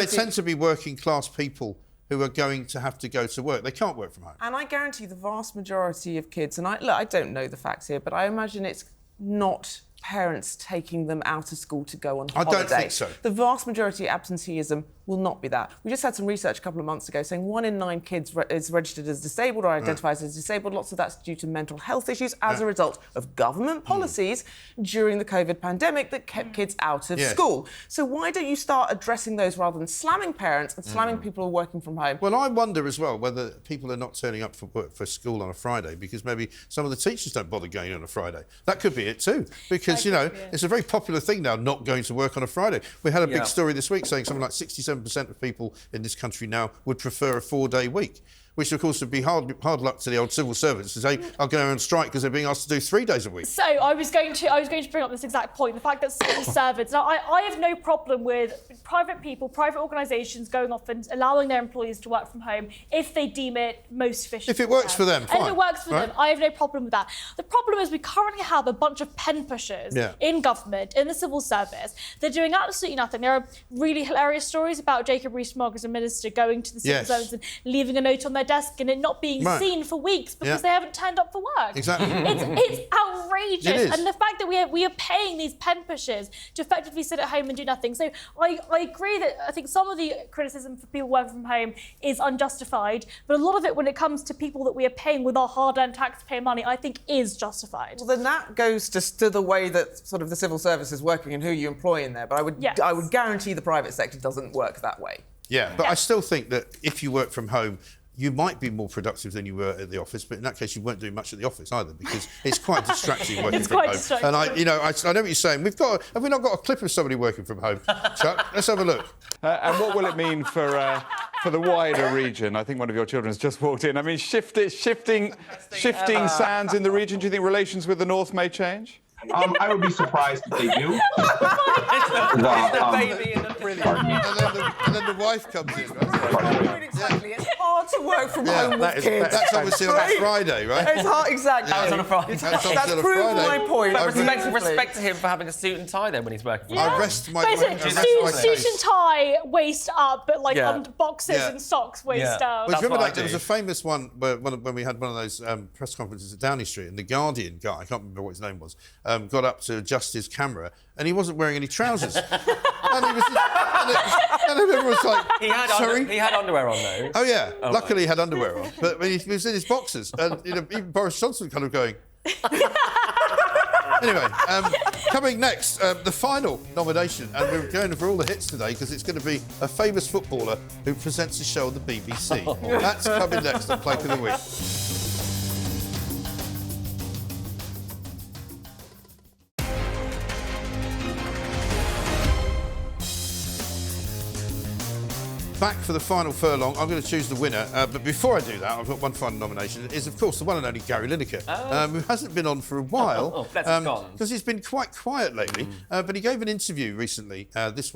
tend to be working class people who are going to have to go to work. They can't work from home. And I guarantee the vast majority of kids, and I don't know the facts here, but I imagine it's not parents taking them out of school to go on holiday. I don't think so. The vast majority of absenteeism will not be that. We just had some research a couple of months ago saying 1 in 9 kids is registered as disabled or identifies as disabled. Lots of that's due to mental health issues as a result of government policies during the COVID pandemic that kept kids out of school. So why don't you start addressing those rather than slamming parents and slamming people who are working from home? Well, I wonder as well whether people are not turning up for school on a Friday because maybe some of the teachers don't bother going on a Friday. That could be it too, because, it's a very popular thing now not going to work on a Friday. We had a big story this week saying something like 67% of people in this country now would prefer a 4-day week, which of course would be hard luck to the old civil servants to say, I'll go on strike because they're being asked to do 3 days a week. So I was going to bring up this exact point, the fact that civil servants, now I have no problem with private people, private organisations going off and allowing their employees to work from home if they deem it most efficient. If it works for them, fine. And if it works for them, I have no problem with that. The problem is we currently have a bunch of pen pushers in government, in the civil service. They're doing absolutely nothing. There are really hilarious stories about Jacob Rees-Mogg as a minister going to the civil service and leaving a note on their desk and it not being seen for weeks because they haven't turned up for work. Exactly. It's outrageous. It is. And the fact that we are paying these pen pushers to effectively sit at home and do nothing. So I agree that I think some of the criticism for people working from home is unjustified, but a lot of it when it comes to people that we are paying with our hard-earned taxpayer money, I think is justified. Well, then that goes to the way that sort of the civil service is working and who you employ in there. But I would guarantee the private sector doesn't work that way. Yeah, but I still think that if you work from home, you might be more productive than you were at the office, but in that case, you weren't doing much at the office either, because it's quite distracting working from home. Distracting. And I know what you're saying. Have we not got a clip of somebody working from home, Chuck? Let's have a look. And what will it mean for the wider region? I think one of your children has just walked in. I mean, shifting sands in the region. Do you think relations with the North may change? I would be surprised if they do. And then the wife comes in, right? Exactly. It's hard to work from home with kids. That's obviously on a Friday, right? It's hard, exactly. That was on a Friday. That's proved my point. But respect to him for having a suit and tie then when he's working from home. I rest my suit and tie, waist up, but like under boxes and socks, waist down. Well, remember that there was a famous one when we had one of those press conferences at Downing Street, and the Guardian guy, I can't remember what his name was, got up to adjust his camera, and he wasn't wearing any trousers. and everyone was like, sorry? He had underwear on though. Oh yeah, luckily he had underwear on, but he was in his boxers, and even Boris Johnson kind of going. Anyway, coming next, the final nomination, and we're going for all the hits today because it's going to be a famous footballer who presents a show on the BBC. That's coming next on Plank of the Week. Back for the final furlong. I'm going to choose the winner. But before I do that, I've got one final nomination. It is, of course, the one and only Gary Lineker, who hasn't been on for a while because he's been quite quiet lately. But he gave an interview recently, earlier this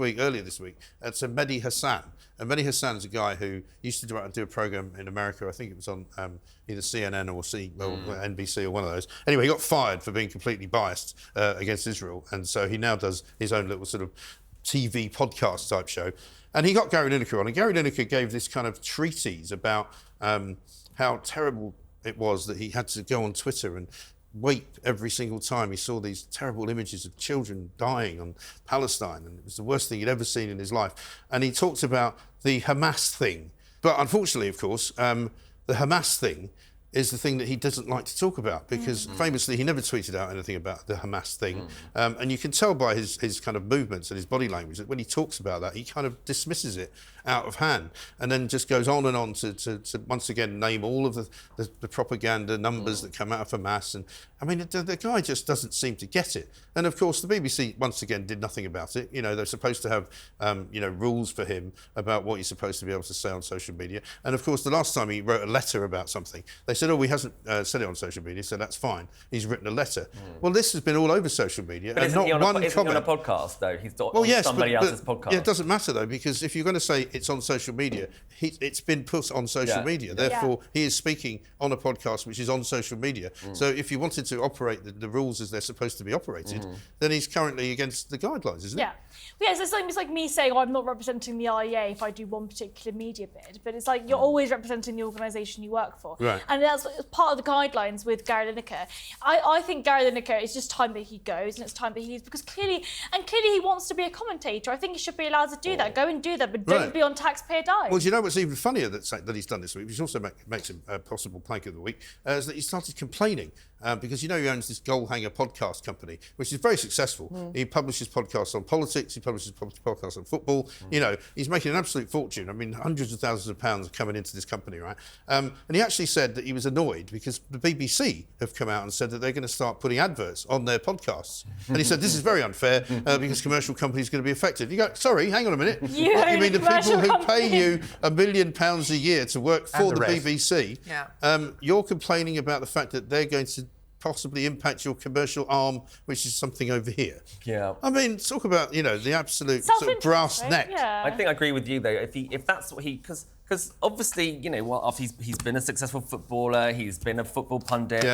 week, to Mehdi Hassan. And Mehdi Hassan is a guy who used to do a programme in America. I think it was on either CNN or NBC or one of those. Anyway, he got fired for being completely biased against Israel. And so he now does his own little sort of TV podcast type show. And he got Gary Lineker on, and Gary Lineker gave this kind of treatise about how terrible it was that he had to go on Twitter and weep every single time he saw these terrible images of children dying on Palestine, and it was the worst thing he'd ever seen in his life. And he talked about the Hamas thing. But unfortunately, of course, the Hamas thing is the thing that he doesn't like to talk about, because famously he never tweeted out anything about the Hamas thing. And you can tell by his kind of movements and his body language that when he talks about that, he kind of dismisses it out of hand, and then just goes on and on to once again name all of the propaganda numbers that come out of Hamas. And I mean, the guy just doesn't seem to get it. And of course, the BBC once again did nothing about it. You know, they're supposed to have rules for him about what he's supposed to be able to say on social media. And of course, the last time he wrote a letter about something, they said, "Oh, he hasn't said it on social media, so that's fine. He's written a letter." Well, this has been all over social media, but and not one comment. Isn't he on a podcast though? He's on somebody else's podcast. Yeah, it doesn't matter though, because if you're going to say it's on social media, it's been put on social media. Therefore, he is speaking on a podcast which is on social media. So if you wanted to operate the rules as they're supposed to be operated, then he's currently against the guidelines, isn't it? Yeah, so it's like me saying, I'm not representing the IEA if I do one particular media bid, but it's like you're always representing the organisation you work for. Right. And that's part of the guidelines with Gary Lineker. I think Gary Lineker, it's just time that he goes, and it's time that he leaves, because clearly he wants to be a commentator. I think he should be allowed to do that. Go and do that, but don't be on taxpayer dime. Well, do you know what's even funnier that he's done this week, which also makes him a possible plank of the week, is that he started complaining. Because he owns this Goalhanger podcast company, which is very successful. He publishes podcasts on politics, he publishes podcasts on football. He's making an absolute fortune. I mean, hundreds of thousands of pounds are coming into this company, right? And he actually said that he was annoyed because the BBC have come out and said that they're going to start putting adverts on their podcasts. And he said, this is very unfair because commercial companies are going to be affected. You go, sorry, hang on a minute. You mean the people who pay you £1 million a year to work for the BBC? You're complaining about the fact that they're going to possibly impact your commercial arm, which is something over here. Yeah. I mean, talk about, the absolute sort of brass neck. Yeah. I think I agree with you though. If that's what because obviously, after he's been a successful footballer, he's been a football pundit.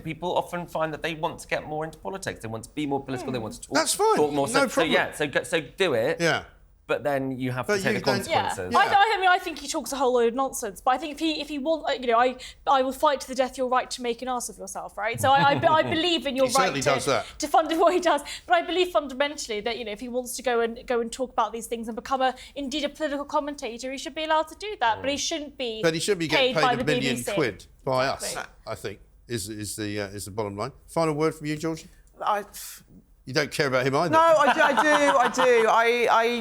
People often find that they want to get more into politics. They want to be more political. They want to talk. That's fine. Talk more. No problem. So do it. Yeah. But then you have to take the consequences. Yeah. I think he talks a whole load of nonsense. But I think if he want, I will fight to the death your right to make an ass of yourself, right? So I believe in your right to fund what he does. But I believe fundamentally that if he wants to go and talk about these things and become indeed a political commentator, he should be allowed to do that. But he shouldn't be. But he should be getting paid £1 million BBC. by us. I think is the bottom line. Final word from you, Georgie. You don't care about him either. No, I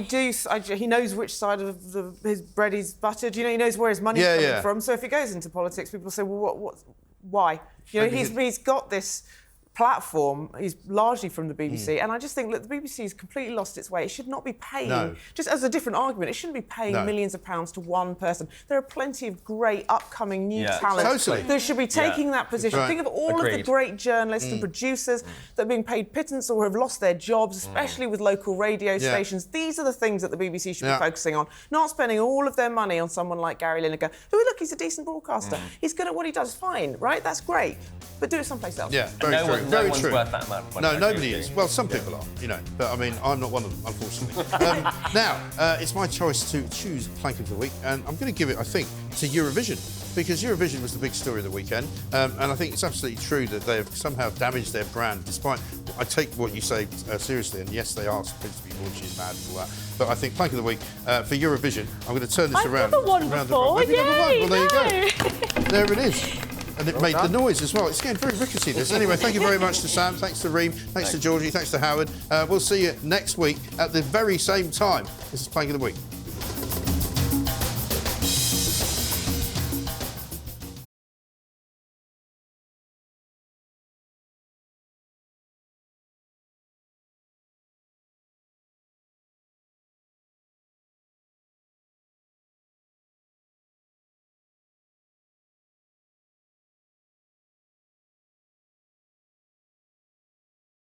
do. He knows which side of his bread is buttered. You know, he knows where his money's coming from. So if he goes into politics, people say, well, why? You know, he's got this platform. He's largely from the BBC, and I just think, look, the BBC has completely lost its way. It should not be paying, just as a different argument, it shouldn't be paying millions of pounds to one person. There are plenty of great upcoming new talent that should be taking that position. Think of all of the great journalists and producers that are being paid pittance or have lost their jobs, especially with local radio stations. These are the things that the BBC should be focusing on, not spending all of their money on someone like Gary Lineker, who, look, he's a decent broadcaster. He's good at what he does, fine, right? That's great. But do it someplace else. Yeah, very true. No one's worth that much money. No, nobody is. Well, some people are, you know, but I mean, I'm not one of them, unfortunately. Now, it's my choice to choose Plank of the Week, and I'm going to give it, I think, to Eurovision, because Eurovision was the big story of the weekend, and I think it's absolutely true that they have somehow damaged their brand, despite, I take what you say seriously, and yes, they are supposed to be raunchy and mad and all that, but I think Plank of the Week for Eurovision, I'm going to turn this around. I've never won before. I think I've won. Well, there you go. There it is. And it made the noise as well. It's getting very rickety, this. Anyway, thank you very much to Sam, thanks to Reem, thanks to Georgie, thanks to Howard. We'll see you next week at the very same time. This is Plank of the Week.